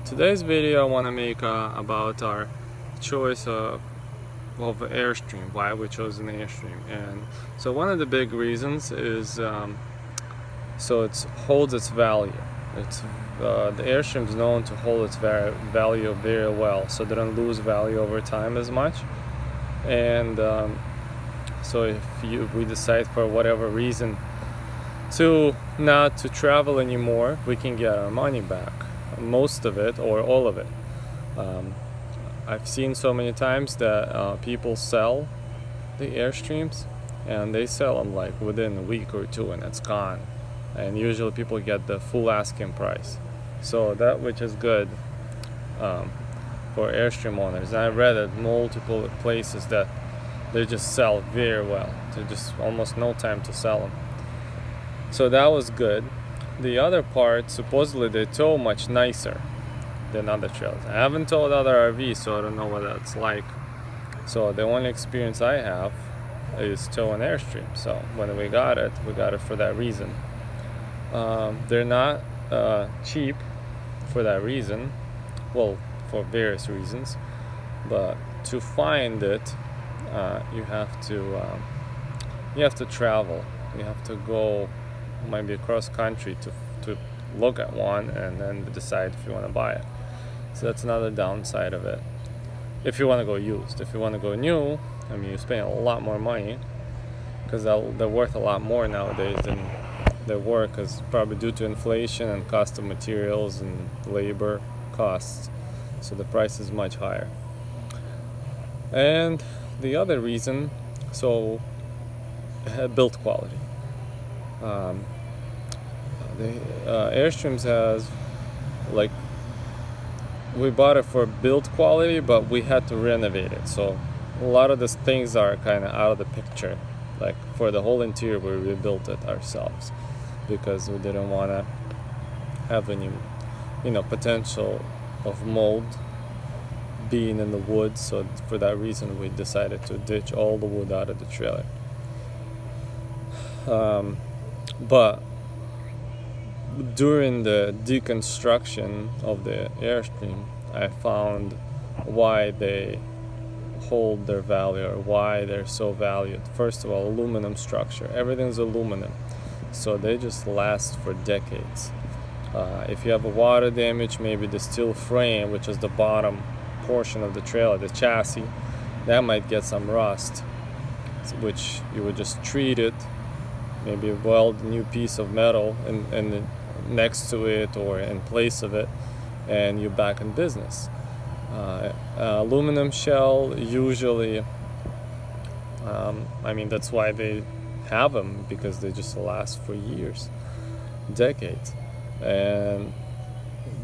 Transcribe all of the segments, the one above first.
Today's video I want to make about our choice of airstream, why we chose an airstream. And so one of the big reasons is so it holds its value. It's the airstream is known to hold its value very well, so they don't lose value over time as much. And so if we decide for whatever reason not to travel anymore, we can get our money back, most of it or all of it. I've seen so many times that people sell the airstreams, and they sell them like within a week or two, and it's gone. And usually people get the full asking price, so that which is good for airstream owners. And I read at multiple places that they just sell very well. There's just almost no time to sell them. So that was good. The other part, supposedly they tow much nicer than other trailers. I haven't towed other RVs, so I don't know what that's like. So the only experience I have is towing airstream. So when we got it for that reason. They're not cheap for that reason. Well, for various reasons. But to find it, you have to travel. You have to go maybe across country to look at one and then decide if you want to buy it. So that's another downside of it. If you want to go used. If you want to go new, I mean, you spend a lot more money, because they're worth a lot more nowadays than they were, because probably due to inflation and cost of materials and labor costs. So the price is much higher. And the other reason, so build quality. The airstreams has, like, we bought it for build quality, but we had to renovate it, so a lot of these things are kind of out of the picture. Like for the whole interior, we rebuilt it ourselves because we didn't want to have any potential of mold being in the wood. So for that reason we decided to ditch all the wood out of the trailer. But during the deconstruction of the airstream, I found why they hold their value, or why they're so valued. First of all, aluminum structure. Everything's aluminum, so they just last for decades. If you have a water damage, maybe the steel frame, which is the bottom portion of the trailer, the chassis, that might get some rust, which you would just treat it, maybe weld a new piece of metal and next to it or in place of it, and you're back in business. Aluminum shell, usually, I mean, that's why they have them, because they just last for years, decades. And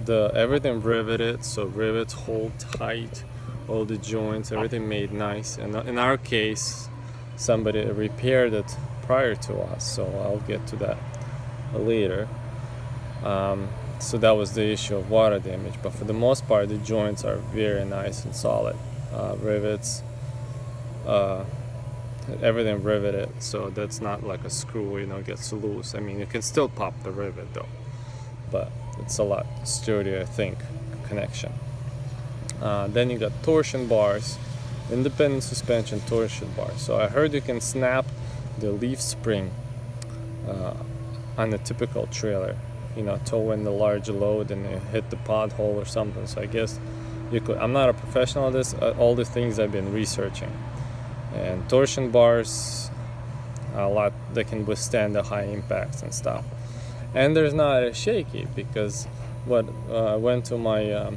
everything riveted, so rivets hold tight, all the joints, everything made nice. And in our case, somebody repaired it prior to us, so I'll get to that later. So that was the issue of water damage, but for the most part the joints are very nice and solid. Rivets, everything riveted, so that's not like a screw gets loose. I mean, you can still pop the rivet though, but it's a lot sturdier, I think, connection. Then you got torsion bars, independent suspension torsion bars. So I heard you can snap the leaf spring on a typical trailer, tow in the large load and hit the pothole or something. So I guess you could. I'm not a professional at this. All the things I've been researching, and torsion bars, a lot, they can withstand the high impacts and stuff. And there's not as shaky, because I went to my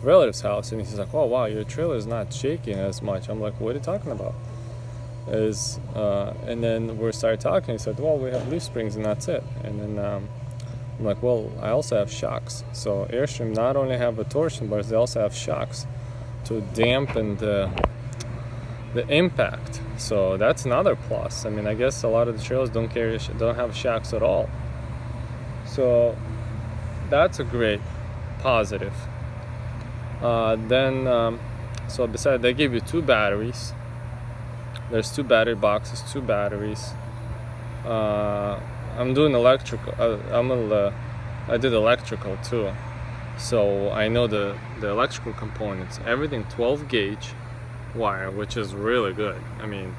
relative's house, and he's like, "Oh wow, your trailer is not shaking as much." I'm like, "What are you talking about?" And then we started talking. He said, "Well, we have leaf springs and that's it." And then I'm like, "Well, I also have shocks." So airstream not only have a torsion bars, they also have shocks to dampen the impact. So that's another plus. I mean, I guess a lot of the trailers don't have shocks at all. So that's a great positive. So besides, they give you 2 batteries. There's 2 battery boxes, 2 batteries. I'm doing electrical. I did electrical too. So I know the electrical components, everything 12 gauge wire, which is really good. I mean,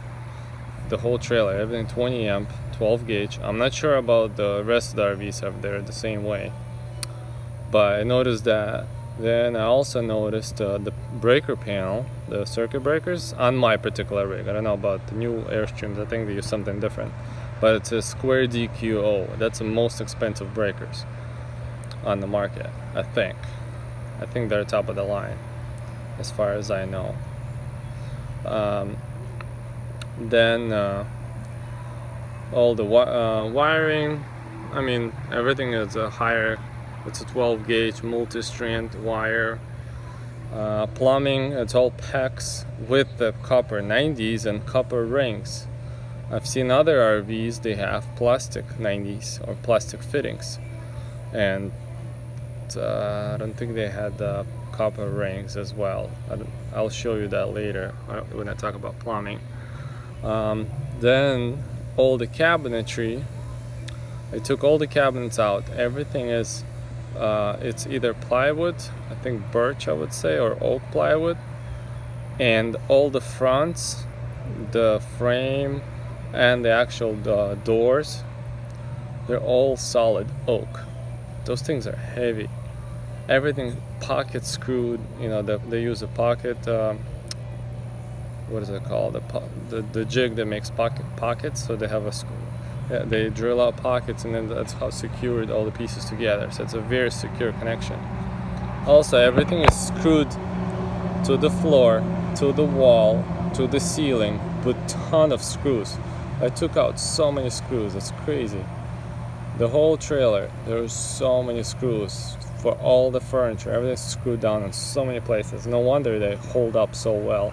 the whole trailer, everything 20 amp, 12 gauge. I'm not sure about the rest of the RVs if they're the same way, but I noticed that. Then I also noticed the breaker panel, the circuit breakers on my particular rig. I don't know about the new Airstreams, I think they use something different, but it's a square DQO. That's the most expensive breakers on the market, I think. I think they're top of the line as far as I know. Then all the wiring, I mean, everything is a higher. It's a 12 gauge multi-strand wire. Plumbing, it's all PEX with the copper 90s and copper rings. I've seen other RVs, they have plastic 90s or plastic fittings, and I don't think they had copper rings as well. I'll show you that later when I talk about plumbing. Then all the cabinetry, I took all the cabinets out. Everything is it's either plywood, I think birch I would say, or oak plywood, and all the fronts, the frame, and the actual doors, they're all solid oak. Those things are heavy. Everything pocket screwed, you know, they use a pocket, what is it called, the jig that makes pockets, so they have a screw. Yeah, they drill out pockets, and then that's how secured all the pieces together. So it's a very secure connection. Also, everything is screwed to the floor, to the wall, to the ceiling with ton of screws. I took out so many screws, it's crazy. The whole trailer, there's so many screws for all the furniture. Everything's screwed down in so many places. No wonder they hold up so well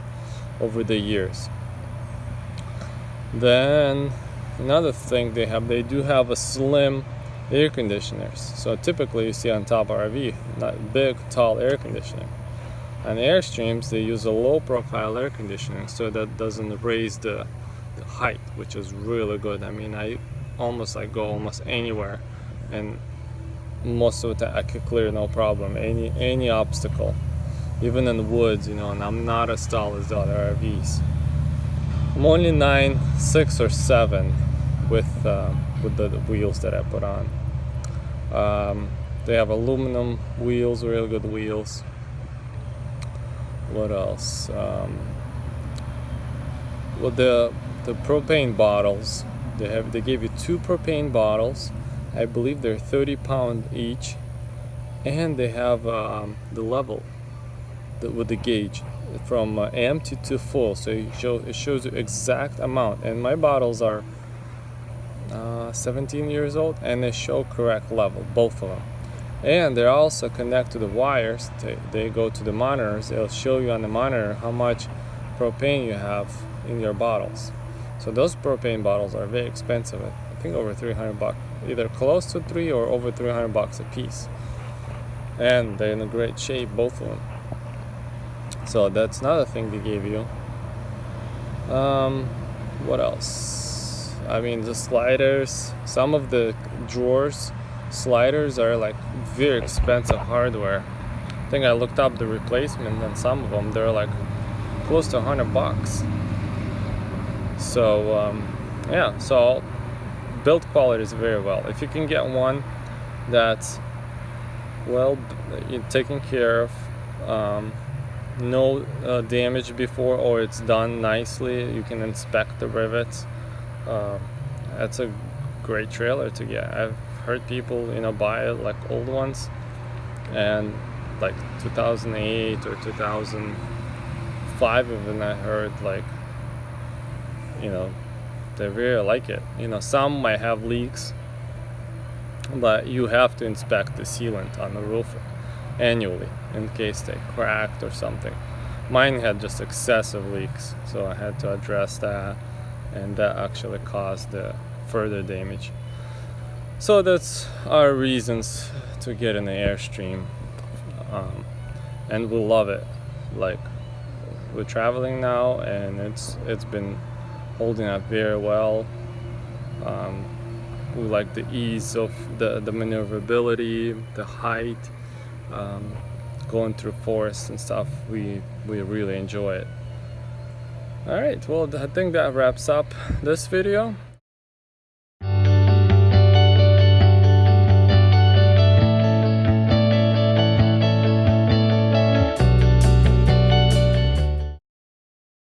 over the years. Then another thing they do have a slim air conditioners. So typically you see on top RV, not big, tall air conditioning. On Airstreams, they use a low profile air conditioning, so that doesn't raise the height, which is really good. I mean, I almost go almost anywhere, and most of the time I could clear no problem, any obstacle, even in the woods, you know, and I'm not as tall as the other RVs. I'm only 9'6" or 7" with the wheels that I put on. They have aluminum wheels, real good wheels. What else? Well, the propane bottles, they gave you 2 propane bottles. I believe they're 30-pound each, and they have the level with the gauge from empty to full, so it shows you exact amount. And my bottles are 17 years old, and they show correct level, both of them. And they also connect to the wires. They go to the monitors. They'll show you on the monitor how much propane you have in your bottles. So those propane bottles are very expensive. I think over $300, either close to $300 or over $300 a piece. And they're in a great shape, both of them. So that's another thing they gave you. What else? I mean, the sliders. Some of the drawers sliders are like very expensive hardware. I think I looked up the replacement, and some of them they're like close to $100. So yeah, so build quality is very well. If you can get one that's well taken care of, no damage before, or it's done nicely, you can inspect the rivets. That's a great trailer to get. I've heard people, you know, buy like old ones, and like 2008 or 2005 even, I heard, like, you know, they really like it. You know, some might have leaks, but you have to inspect the sealant on the roof annually in case they cracked or something. Mine had just excessive leaks, so I had to address that, and that actually caused the further damage. So that's our reasons to get an Airstream, and we love it. Like, we're traveling now, and it's been holding up very well. We like the ease of the maneuverability, the height, going through forests and stuff, we really enjoy it. Alright, well, I think that wraps up this video.